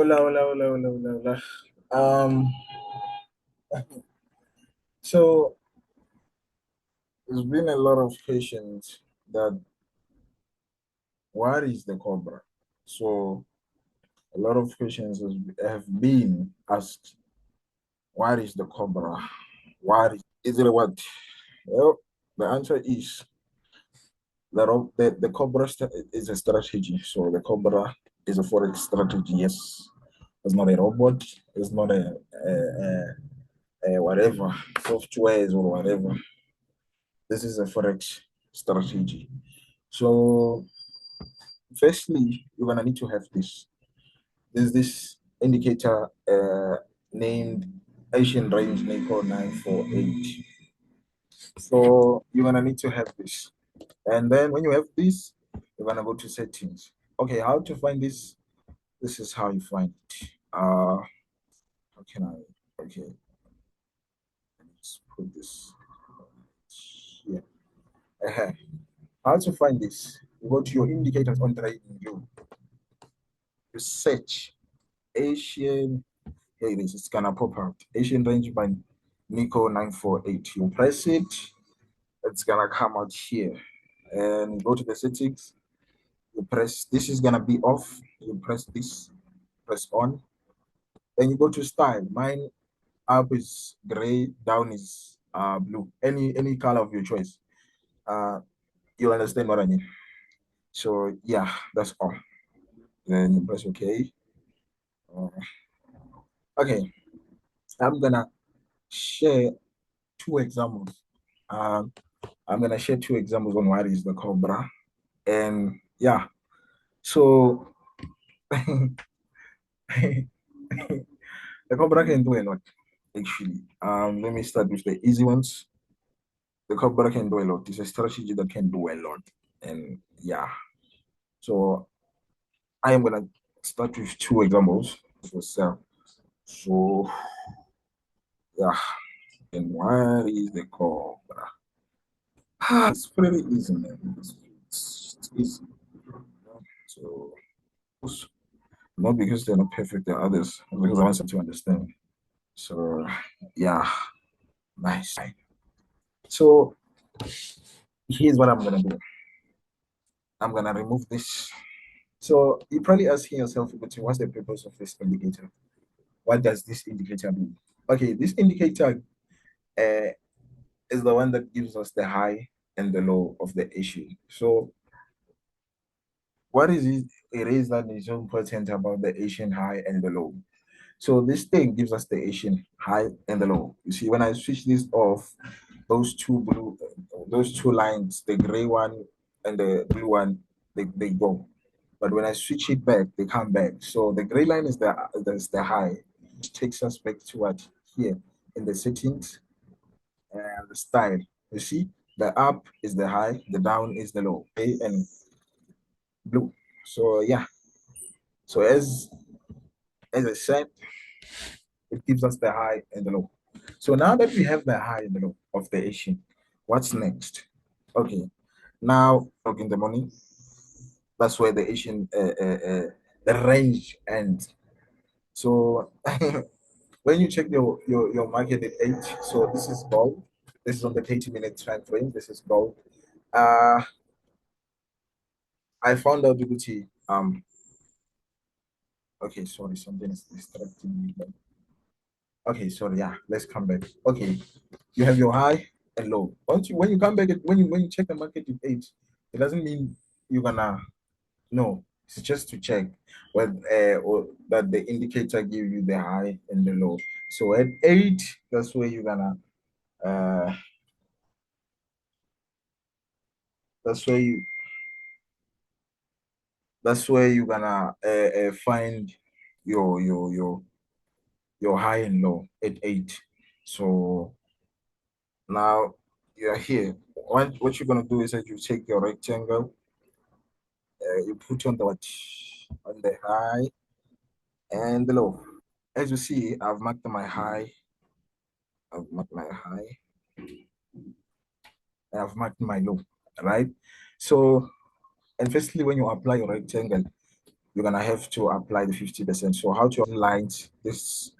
Hola, hola, hola, hola, hola, hola. Um, so there's been a lot of patients that what is the cobra? So a lot of patients have been asked, what is the cobra? Is it a what? Well, the answer is that the cobra is a strategy. So the cobra is a forex strategy. Yes, it's not a robot. It's not a whatever softwares or whatever. This is a forex strategy. So, firstly, you're gonna need to have this. There's this indicator named Asian Range Nickel 948. So you're gonna need to have this. And then when you have this, you're gonna go to settings. Okay, how to find this? This is how you find it. How can I? Okay, let's put this here. Uh-huh. How to find this? You go to your indicators on trading view. You search Asian. Here it is. It's gonna pop out. Asian range by Nico 948. You press it. It's gonna come out here. And go to the settings. You press. This is gonna be off. You press this. Press on. Then you go to style. Mine up is gray. Down is blue. Any color of your choice. Uh, you understand what I mean. So yeah, that's all. Then you press OK. Uh, okay, I'm gonna share two examples. Um, I'm gonna share two examples on what is the cobra, and yeah, so the cobra can do a lot actually. Let me start with the easy ones. The cobra can do a lot. It's a strategy that can do a lot, and yeah. So I am gonna start with two examples for sale. So yeah, and what is the cobra? It's pretty easy, man. It's easy. So not because they're not perfect, they're others, because I want them to understand. So yeah, nice. So here's what I'm gonna do. I'm gonna remove this. So you probably asking yourself, what's the purpose of this indicator? What does this indicator do? Okay, this indicator uh, is the one that gives us the high and the low of the issue. So what is it? It is that is so important about the Asian high and the low. So this thing gives us the Asian high and the low. You see, when I switch this off, those two lines, the gray one and the blue one, they go. But when I switch it back, they come back. So the gray line is the high, which takes us back to what here in the settings and the style. You see, the up is the high, the down is the low, okay, and blue. So yeah. So as I said, it gives us the high and the low. So now that we have the high and the low of the Asian, what's next? Okay, now in the morning, that's where the Asian the range ends. So when you check your market at 8, so this is gold. This is on the 30-minute time frame. This is gold. Uh, I found out Djibouti. Okay, sorry, something is distracting me. Okay, sorry, yeah, let's come back. Okay, you have your high and low. Once you when you come back when you check the market at 8, it doesn't mean you're gonna no. It's just to check what or that the indicator give you the high and the low. So at 8, that's where you're gonna uh that's where you that's where you're gonna find your high and low at 8. So now you're here. What you're gonna do is that you take your rectangle, you put on the what on the high and the low. As you see, I've marked my high, I've marked my high, and I've marked my low, right? So, and firstly, when you apply your rectangle, you're gonna have to apply the 50%. So how to lines this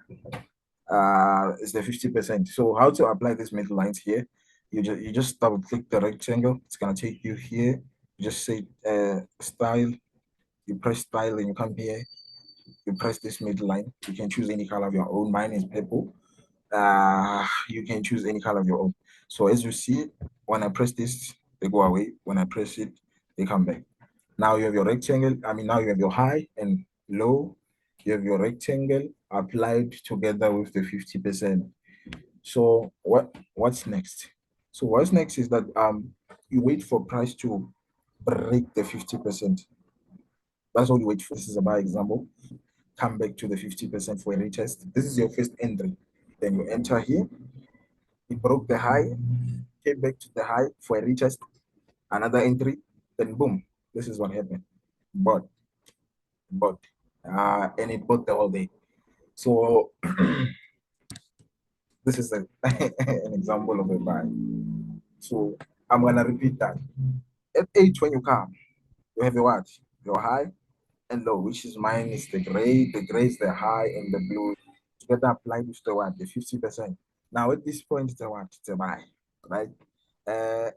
is the 50%. So how to apply this middle lines here? You just double click the rectangle. It's gonna take you here. You just say style. You press style and you come here. You press this middle line. You can choose any color of your own. Mine is purple. You can choose any color of your own. So as you see, when I press this, they go away. When I press it, they come back. Now you have your rectangle. Now you have your high and low. You have your rectangle applied together with the 50%. So what's next? So what's next is that you wait for price to break the 50%. That's all you wait for. This is a buy example. Come back to the 50% for a retest. This is your first entry. Then you enter here. It broke the high, came back to the high for a retest, another entry, then boom, this is what happened. But, and it bought the whole day. So this is an example of a buy. So I'm gonna repeat that. At 8, when you come, you have a what? Your high and low, which is mine is the gray. The gray is the high, and the blue together applied with the what? The 50%. Now at this point, it's a what? It's a buy, right? Uh,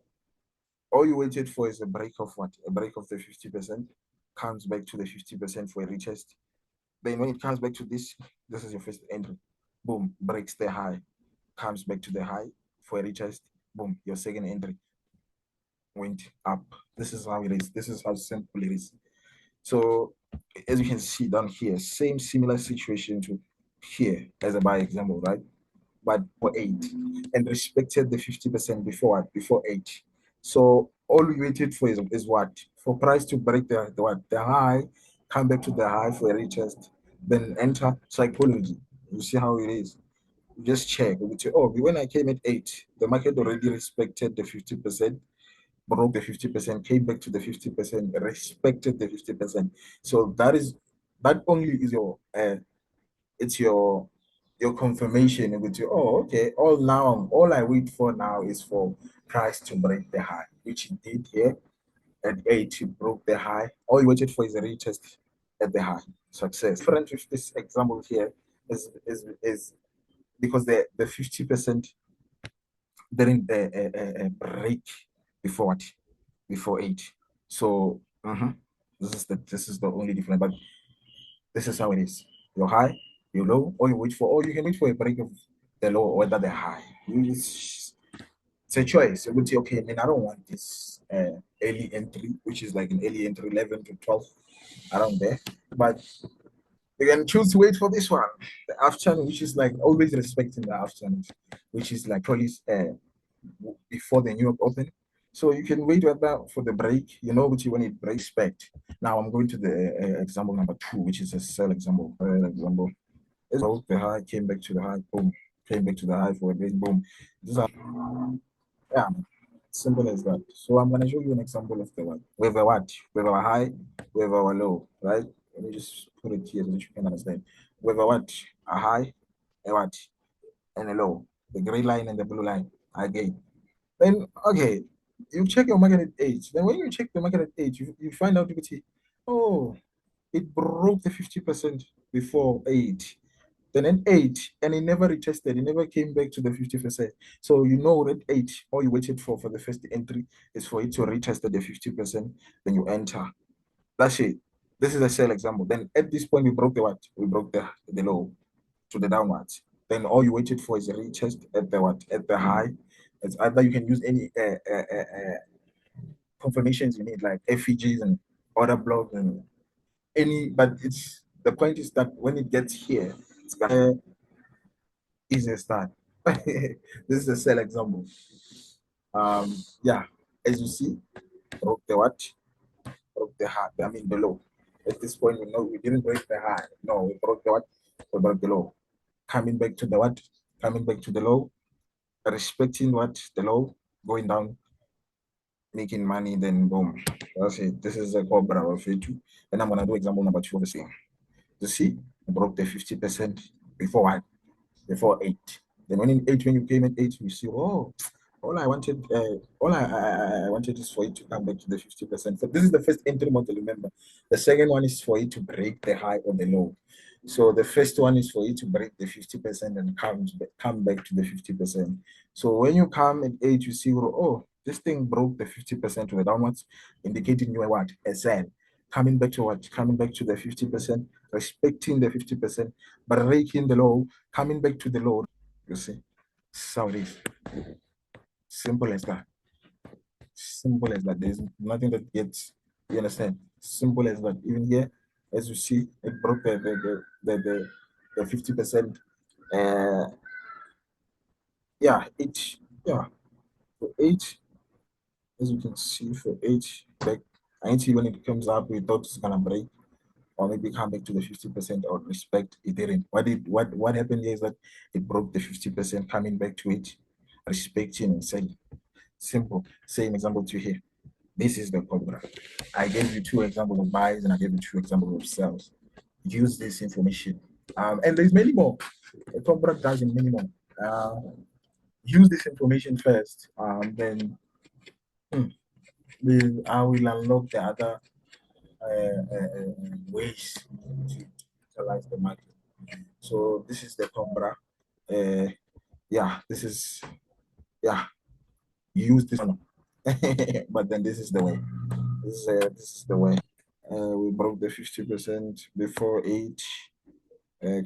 all you waited for is a break of what? A break of the 50%, comes back to the 50% for a retest. Then when it comes back to this is your first entry. Boom, breaks the high, comes back to the high for a retest. Boom, your second entry went up. This is how it is. This is how simple it is. So as you can see down here, same similar situation to here as a by example, right? But for 8 and respected the 50% before what? Before 8. So all we waited for is what? For price to break the what? The high, come back to the high for a retest, then enter psychology. You see how it is. You just check. We say, oh, when I came at 8, the market already respected the 50%, broke the 50%, came back to the 50%, respected the 50%. So that only is your it's your confirmation with you. Oh, okay. All I wait for now is for price to break the high, which it did here at 8. You broke the high. All you waited for is a retest at the high. Success. Different with this example here is because the 50% didn't break before what? Before 8. So this is the only difference. But this is how it is. Your high, your low, or you wait for, or you can wait for a break of the low or the high. It's a choice. You would say, okay, man, I don't want this early entry, which is like an early entry 11 to 12 around there. But you can choose to wait for this one, the afternoon, which is like always respecting the afternoon, which is like probably before the New York Open. So you can wait for the break, which when it breaks back. Now I'm going to the example number 2, which is a sell example. Example. So the high came back to the high, boom, came back to the high for a break, boom. These are, yeah, simple as that. So I'm gonna show you an example of the one. We have a what? We have our high, we have our low, right? Let me just put it here so that you can understand. We have a what? A high, a what? And a low. The gray line and the blue line. Again. Then okay, you check your market at 8. Then when you check the market at 8, you find out, you see, oh, it broke the 50% before 8. Then at 8, and it never retested, it never came back to the 50%. So at 8, all you waited for the first entry is for it to retest the 50%, then you enter. That's it. This is a sell example. Then at this point, we broke the what? We broke the low to the downwards. Then all you waited for is a retest at the what? At the high. It's either you can use any confirmations you need, like FEGs and order blocks and but it's the point is that when it gets here, it's gonna easier start. This is a sell example. Yeah, as you see, broke the what? Broke the high. The low. At this point, we didn't break the high. No, we broke the what? We broke the low. Coming back to the what? Coming back to the low, respecting what? The low, going down, making money, then boom. That's it. This is a cobra of it too. And I'm gonna do example number 2 of the same. You see, I broke the 50% before what? Before 8. Then when in 8, when you came at 8, you see, oh, all I wanted is for it to come back to the 50%. So this is the first entry model, remember. The second one is for it to break the high or the low. So the first one is for you to break the 50% and come back to the 50%. So when you come at 8, you see, oh, this thing broke the 50% to the downwards, indicating you are what? A sell. Coming back to what? Coming back to the 50%, respecting the 50%, breaking the low, coming back to the low. You see? So it is. Simple as that. Simple as that. There's nothing that gets, you understand? Simple as that. Even here, as you see, it broke the 50%. Uh, yeah, each, yeah, for each, as you can see, for each, like, I ain't see when it comes up, we thought it's gonna break or maybe come back to the 50% or respect. It didn't. What happened here is that it broke the 50%, coming back to it, respecting and selling. Simple. Same example to here. This is the cobra. I gave you two examples of buys and I gave you two examples of sells. Use this information. And there's many more. The cobra does in many more. Use this information first. Then hmm, I will unlock the other ways to utilize the market. So this is the cobra. Yeah, this is, yeah, use this one. But then this is the way. This is the way. We broke the 50% before 8,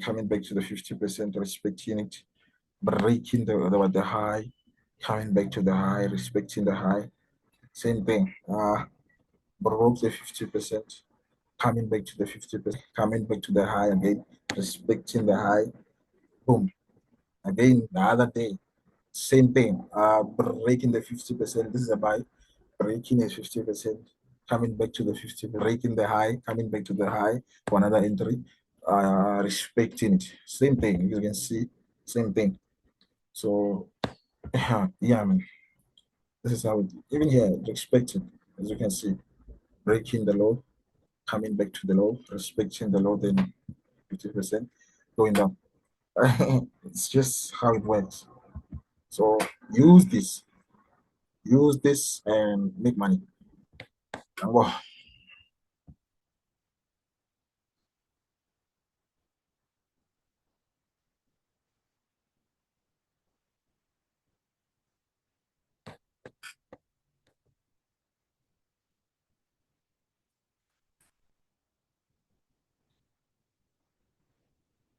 coming back to the 50%, respecting it, breaking the high, coming back to the high, respecting the high. Same thing. Broke the 50%, coming back to the 50%, coming back to the high again, respecting the high. Boom. Again, the other day, same thing. Breaking the 50%. This is a buy, breaking a 50%, coming back to the 50, breaking the high, coming back to the high for another entry, respecting it. Same thing. You can see, same thing. So, yeah, man, this is how it, even here, respecting, as you can see, breaking the low, coming back to the low, respecting the low, then 50%, going down. It's just how it works. So, use this and make money. And wow.